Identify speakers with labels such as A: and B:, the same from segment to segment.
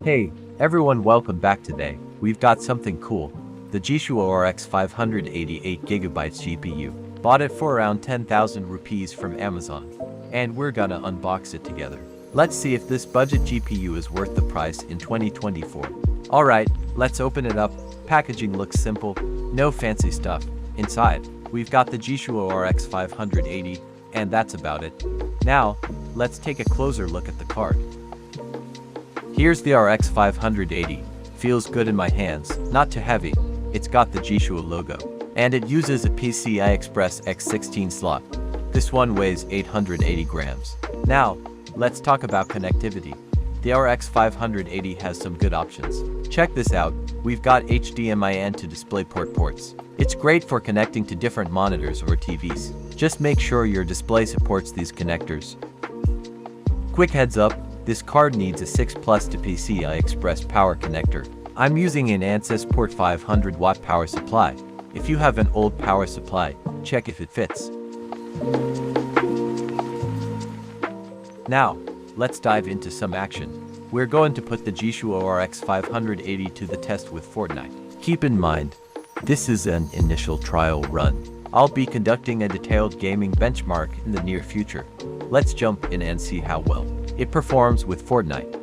A: Hey, everyone, welcome back today. We've got something cool. The JIESHUO RX 588GB GPU. Bought it for around 10,000 rupees from Amazon. And we're gonna unbox it together. Let's see if this budget GPU is worth the price in 2024. Alright, let's open it up. Packaging looks simple, no fancy stuff. Inside, we've got the JIESHUO RX 580, and that's about it. Now, let's take a closer look at the card. Here's the RX 580. Feels good in my hands, not too heavy. It's got the JIESHUO logo. And it uses a PCI Express X16 slot. This one weighs 880 grams. Now, let's talk about connectivity. The RX 580 has some good options. Check this out. We've got HDMI and to DisplayPort ports. It's great for connecting to different monitors or TVs. Just make sure your display supports these connectors. Quick heads up, this card needs a 6 Plus to PCI Express power connector. I'm using an Ants Esport 500 watt power supply. If you have an old power supply, check if it fits. Now, let's dive into some action. We're going to put the JIESHUO RX 580 to the test with Fortnite. Keep in mind, this is an initial trial run. I'll be conducting a detailed gaming benchmark in the near future. Let's jump in and see how well it performs with Fortnite.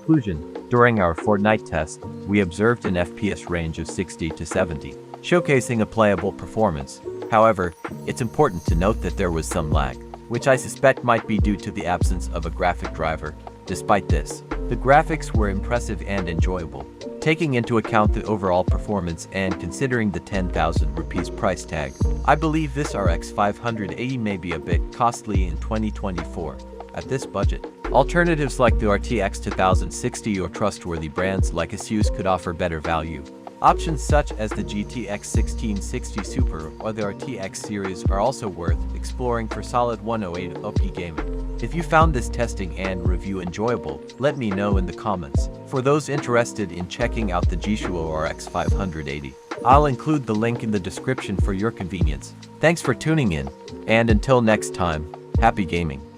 A: conclusion, during our Fortnite test, we observed an FPS range of 60 to 70, showcasing a playable performance. However, it's important to note that there was some lag, which I suspect might be due to the absence of a graphic driver. Despite this, the graphics were impressive and enjoyable. Taking into account the overall performance and considering the 10,000 rupees price tag, I believe this RX 580 may be a bit costly in 2024. At this budget, alternatives like the RTX 2060 or trustworthy brands like ASUS could offer better value. Options such as the GTX 1660 Super or the RTX series are also worth exploring for solid 108 OP gaming. If you found this testing and review enjoyable, let me know in the comments. For those interested in checking out the JIESHUO RX 580, I'll include the link in the description for your convenience. Thanks for tuning in, and until next time, happy gaming.